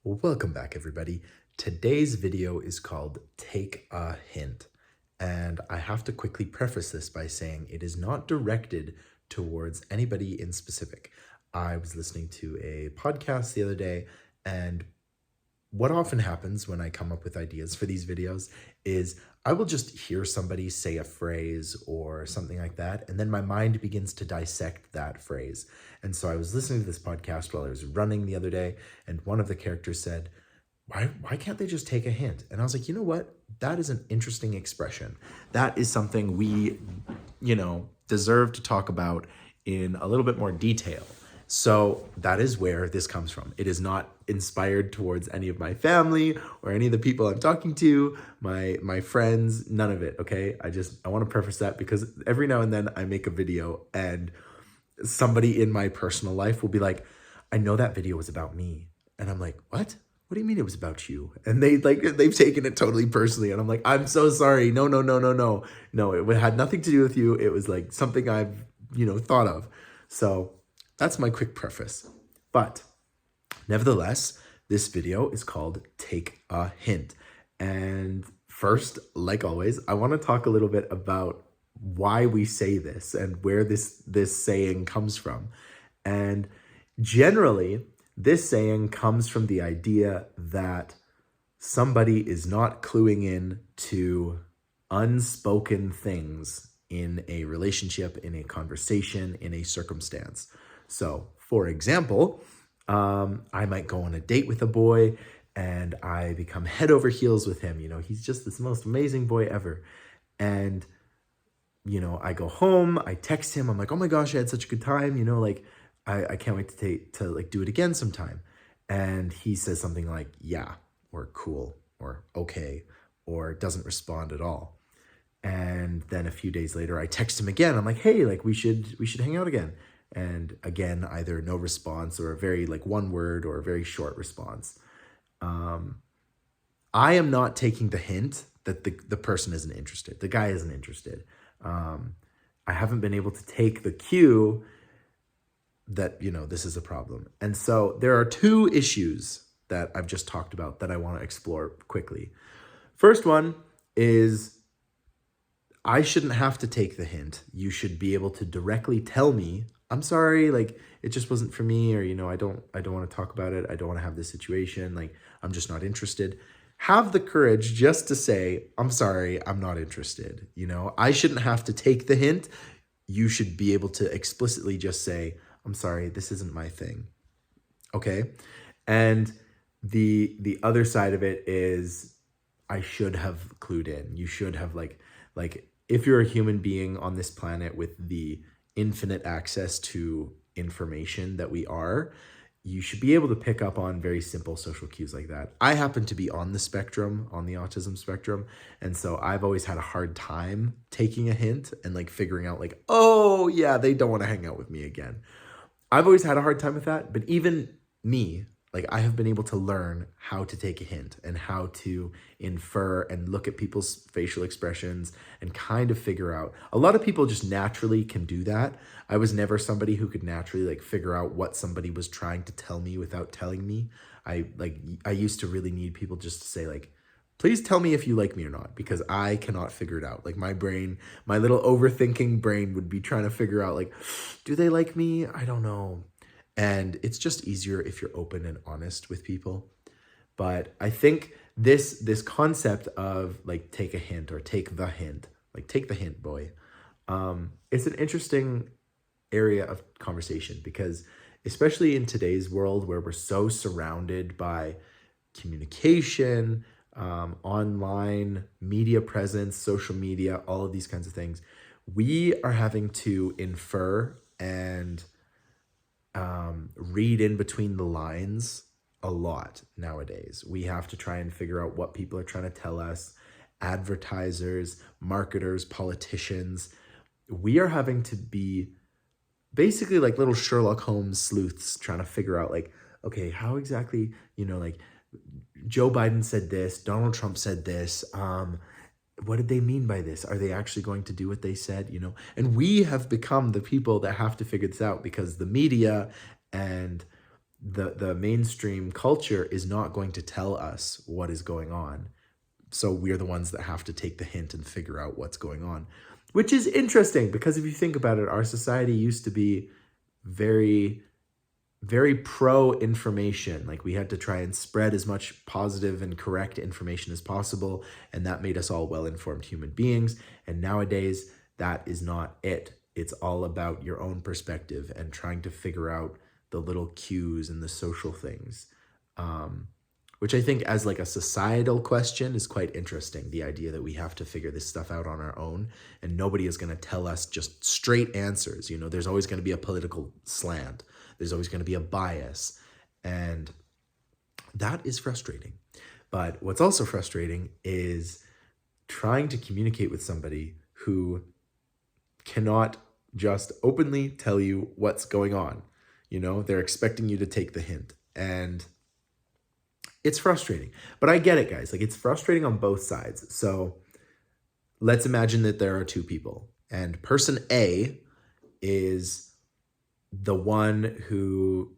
Welcome back, everybody. Today's video is called Take a Hint. And I have to quickly preface this by saying it is not directed towards anybody in specific. I was listening to a podcast the other day, and what often happens when I come up with ideas for these videos is I will just hear somebody say a phrase or something like that, and then my mind begins to dissect that phrase. And so I was listening to this podcast while I was running the other day, and one of the characters said, why can't they just take a hint? And I was like, you know what? That is an interesting expression. That is something we, deserve to talk about in a little bit more detail. So that is where this comes from. It is not inspired towards any of my family or any of the people I'm talking to, my friends, none of it, okay? I want to preface that because every now and then I make a video and somebody in my personal life will be like, I know that video was about me. And I'm like, what? What do you mean it was about you? And they've taken it totally personally. And I'm like, I'm so sorry. No. No, it had nothing to do with you. It was like something I've, thought of. So that's my quick preface. But nevertheless, this video is called Take a Hint. And first, like always, I want to talk a little bit about why we say this and where this saying comes from. And generally, this saying comes from the idea that somebody is not cluing in to unspoken things in a relationship, in a conversation, in a circumstance. So, for example, I might go on a date with a boy and I become head over heels with him. He's just this most amazing boy ever. And, I go home, I text him, I'm like, oh my gosh, I had such a good time, I can't wait to do it again sometime. And he says something like, yeah, or cool, or okay, or doesn't respond at all. And then a few days later, I text him again. I'm like, hey, we should hang out again. And again, either no response or a very one word or a very short response. I am not taking the hint that the person isn't interested. The guy isn't interested. I haven't been able to take the cue that, this is a problem. And so there are two issues that I've just talked about that I want to explore quickly. First one is I shouldn't have to take the hint. You should be able to directly tell me, I'm sorry, it just wasn't for me, or, I don't want to talk about it. I don't want to have this situation. I'm just not interested. Have the courage just to say, I'm sorry, I'm not interested. I shouldn't have to take the hint. You should be able to explicitly just say, I'm sorry, this isn't my thing. Okay? And the other side of it is I should have clued in. You should have if you're a human being on this planet with the infinite access to information that we are, you should be able to pick up on very simple social cues like that. I happen to be on the spectrum, on the autism spectrum. And so I've always had a hard time taking a hint and figuring out oh yeah, they don't want to hang out with me again. I've always had a hard time with that, but even me, I have been able to learn how to take a hint and how to infer and look at people's facial expressions and kind of figure out. A lot of people just naturally can do that. I was never somebody who could naturally figure out what somebody was trying to tell me without telling me. I used to really need people just to say please tell me if you like me or not, because I cannot figure it out. My brain, my little overthinking brain would be trying to figure out do they like me? I don't know. And it's just easier if you're open and honest with people. But I think this concept of take a hint or take the hint, take the hint, boy. It's an interesting area of conversation because especially in today's world where we're so surrounded by communication, online media presence, social media, all of these kinds of things, we are having to infer and read in between the lines a lot nowadays. We have to try and figure out what people are trying to tell us. Advertisers, marketers, politicians. We are having to be basically little Sherlock Holmes sleuths trying to figure out okay, how exactly, Joe Biden said this, Donald Trump said this, what did they mean by this? Are they actually going to do what they said? And we have become the people that have to figure this out because the media and the mainstream culture is not going to tell us what is going on. So we're the ones that have to take the hint and figure out what's going on, which is interesting because if you think about it, our society used to be very, very pro information. Like we had to try and spread as much positive and correct information as possible. And that made us all well-informed human beings. And nowadays that is not it. It's all about your own perspective and trying to figure out the little cues and the social things, which I think as like a societal question is quite interesting. The idea that we have to figure this stuff out on our own and nobody is going to tell us just straight answers. You know, there's always going to be a political slant. There's always going to be a bias. And that is frustrating. But what's also frustrating is trying to communicate with somebody who cannot just openly tell you what's going on. You know, they're expecting you to take the hint. And it's frustrating. But I get it, guys. Like, it's frustrating on both sides. So let's imagine that there are two people. And person A is the one who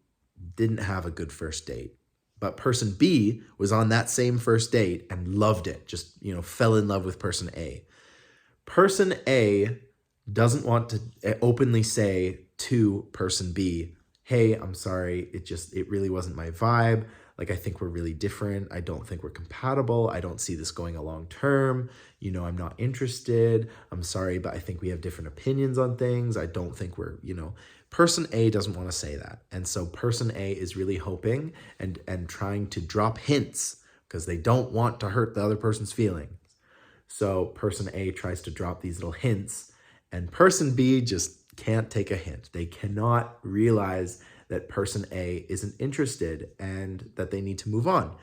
didn't have a good first date. But person B was on that same first date and loved it. Just, you know, fell in love with person A. Person A doesn't want to openly say to person B, hey, I'm sorry, it really wasn't my vibe. Like, I think we're really different. I don't think we're compatible. I don't see this going a long term. You know, I'm not interested. I'm sorry, but I think we have different opinions on things. I don't think we're, you know, person A doesn't want to say that. And so person A is really hoping and trying to drop hints because they don't want to hurt the other person's feelings. So person A tries to drop these little hints and person B just can't take a hint. They cannot realize that person A isn't interested and that they need to move on.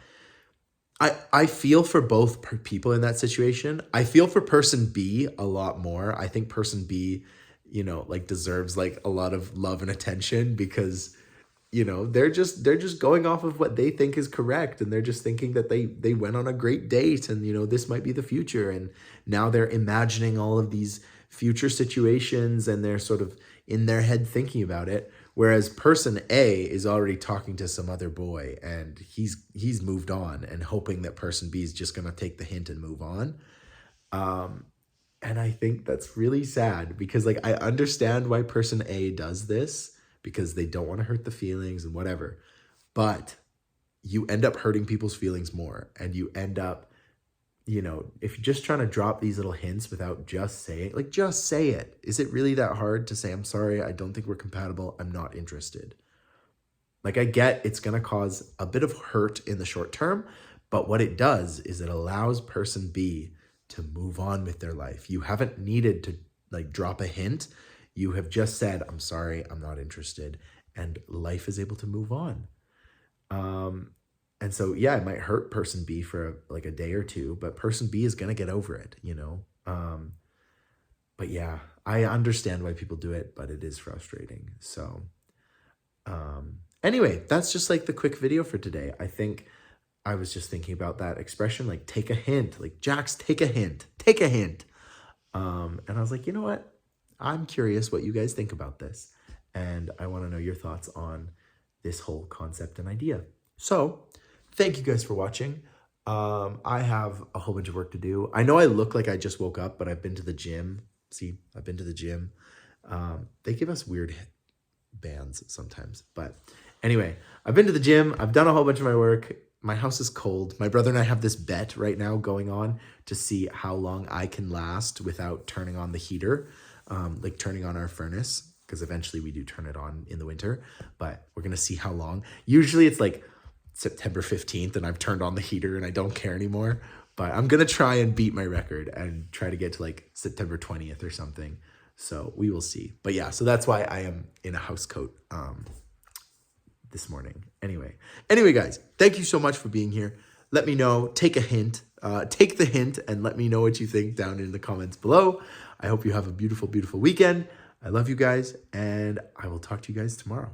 I feel for both people in that situation. I feel for person B a lot more. I think person B, you know, like deserves like a lot of love and attention because, you know, they're just going off of what they think is correct. And they're just thinking that they went on a great date and, you know, this might be the future. And now they're imagining all of these future situations and they're sort of in their head thinking about it. Whereas person A is already talking to some other boy and he's moved on and hoping that person B is just going to take the hint and move on. And I think that's really sad because like I understand why person A does this because they don't want to hurt the feelings and whatever. But you end up hurting people's feelings more and you end up, you know, if you're just trying to drop these little hints without just saying, like, just say it. Is it really that hard to say, I'm sorry, I don't think we're compatible, I'm not interested? Like, I get it's going to cause a bit of hurt in the short term, but what it does is it allows person B to move on with their life. You haven't needed to, like, drop a hint. You have just said, I'm sorry, I'm not interested, and life is able to move on. And so, yeah, it might hurt person B for like a day or two, but person B is going to get over it, you know? But yeah, I understand why people do it, but it is frustrating. So anyway, that's just like the quick video for today. I think I was just thinking about that expression, like take a hint, like Jax, take a hint, take a hint. And I was like, you know what? I'm curious what you guys think about this. And I want to know your thoughts on this whole concept and idea. So thank you guys for watching. I have a whole bunch of work to do. I know I look like I just woke up, but I've been to the gym. See, I've been to the gym. They give us weird bands sometimes. But anyway, I've been to the gym. I've done a whole bunch of my work. My house is cold. My brother and I have this bet right now going on to see how long I can last without turning on the heater, like turning on our furnace, because eventually we do turn it on in the winter. But we're going to see how long. Usually it's like September 15th and I've turned on the heater and I don't care anymore, but I'm going to try and beat my record and try to get to like September 20th or something. So we will see. But yeah, so that's why I am in a house coat this morning. Anyway, guys, thank you so much for being here. Let me know, take a hint, take the hint and let me know what you think down in the comments below. I hope you have a beautiful, beautiful weekend. I love you guys and I will talk to you guys tomorrow.